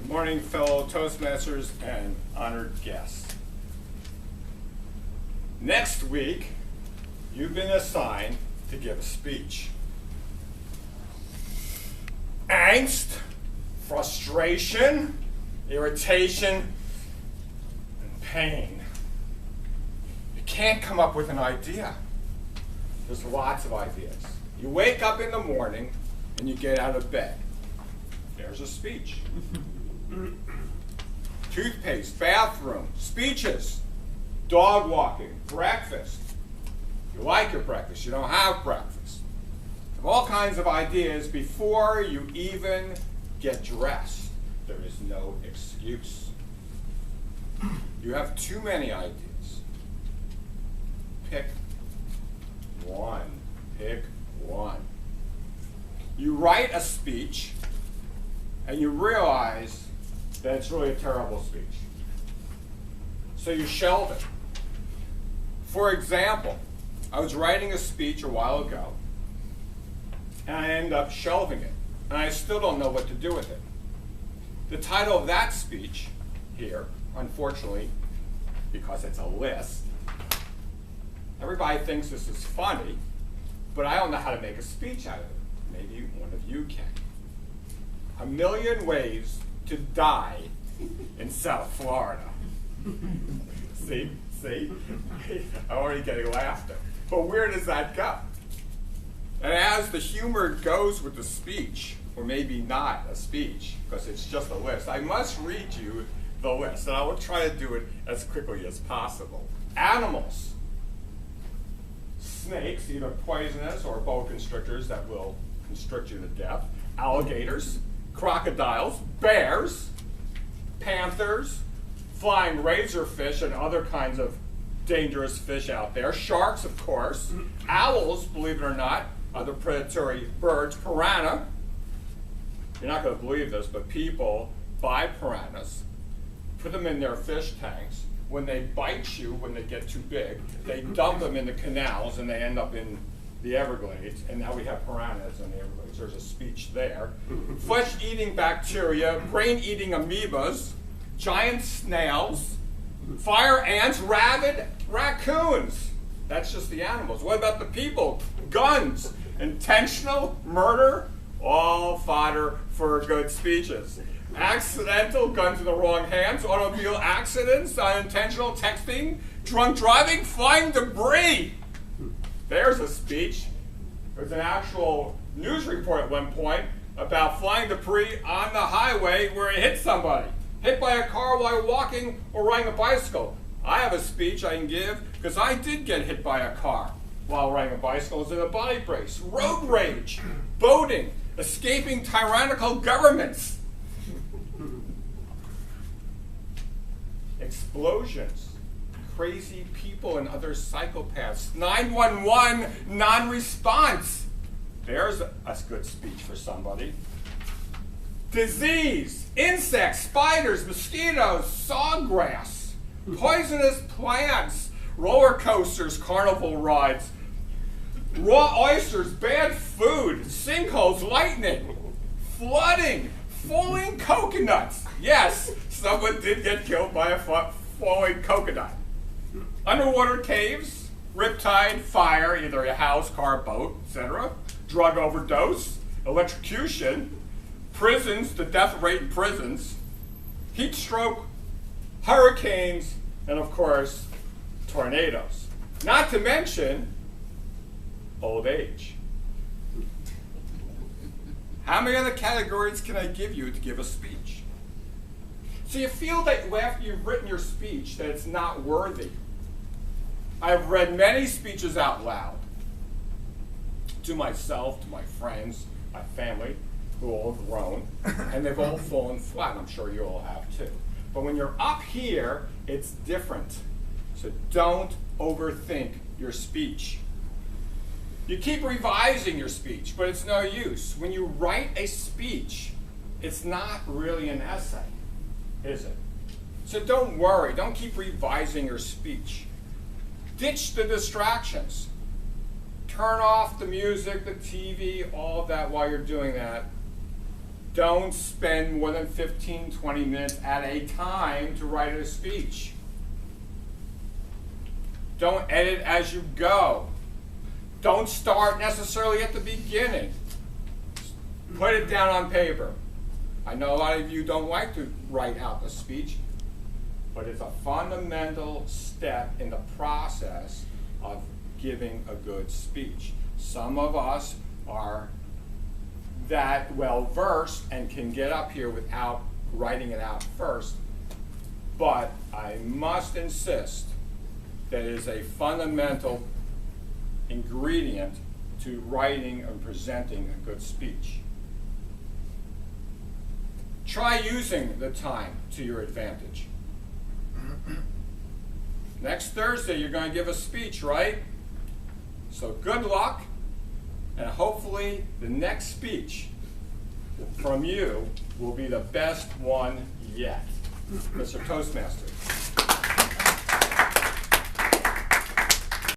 Morning, fellow Toastmasters and honored guests. Next week, you've been assigned to give a speech. Angst, frustration, irritation, and pain. You can't come up with an idea. There's lots of ideas. You wake up in the morning and you get out of bed. There's a speech. Toothpaste, bathroom, speeches, dog walking, breakfast. You like your breakfast, you don't have breakfast. You have all kinds of ideas before you even get dressed. There is no excuse. You have too many ideas. Pick one. Pick one. You write a speech and you realize that it's really a terrible speech. So you shelve it. For example, I was writing a speech a while ago, and I ended up shelving it, and I still don't know what to do with it. The title of that speech here, unfortunately, because it's a list, everybody thinks this is funny, but I don't know how to make a speech out of it. Maybe one of you can. 1,000,000 ways to die in South Florida. See? I'm already getting laughter. But where does that go? And as the humor goes with the speech, or maybe not a speech, because it's just a list, I must read you the list, and I will try to do it as quickly as possible. Animals. Snakes, either poisonous or boa constrictors that will constrict you to death. Alligators, crocodiles, bears, panthers, flying razorfish and other kinds of dangerous fish out there. Sharks, of course. Owls, believe it or not, other predatory birds. Piranha. You're not going to believe this, but people buy piranhas, put them in their fish tanks. When they bite you, when they get too big, they dump them in the canals and they end up in the Everglades. And now we have piranhas in the Everglades. There's a speech there. Flesh-eating bacteria, brain-eating amoebas, giant snails, fire ants, rabid raccoons. That's just the animals. What about the people? Guns, intentional murder, all fodder for good speeches. Accidental, guns in the wrong hands, automobile accidents, unintentional texting, drunk driving, flying debris. There's a speech. There's an actual news report at one point about flying debris on the highway where it hit somebody. Hit by a car while walking or riding a bicycle. I have a speech I can give because I did get hit by a car while riding a bicycle. It was in a body brace. Road rage, boating, escaping tyrannical governments. Explosions, crazy people and other psychopaths. 911 non-response. There's a good speech for somebody. Disease, insects, spiders, mosquitoes, sawgrass, poisonous plants, roller coasters, carnival rides, raw oysters, bad food, sinkholes, lightning, flooding, falling coconuts. Yes, someone did get killed by a falling coconut. Underwater caves, riptide, fire, either a house, car, boat, etc. Drug overdose, electrocution, prisons, the death rate in prisons, heat stroke, hurricanes, and of course, tornadoes. Not to mention old age. How many other categories can I give you to give a speech? So you feel that after you've written your speech that it's not worthy. I've read many speeches out loud to myself, to my friends, my family, who all have grown, and they've all fallen flat. I'm sure you all have too. But when you're up here, it's different. So don't overthink your speech. You keep revising your speech, but it's no use. When you write a speech, it's not really an essay, is it? So don't worry. Don't keep revising your speech. Ditch the distractions. Turn off the music, the TV, all of that while you're doing that. Don't spend more than 15, 20 minutes at a time to write a speech. Don't edit as you go. Don't start necessarily at the beginning. Put it down on paper. I know a lot of you don't like to write out the speech, but it's a fundamental step in the process of giving a good speech. Some of us are that well versed and can get up here without writing it out first, but I must insist that it is a fundamental ingredient to writing and presenting a good speech. Try using the time to your advantage. Next Thursday, you're going to give a speech, right? So good luck, and hopefully the next speech from you will be the best one yet. Mr. Toastmaster.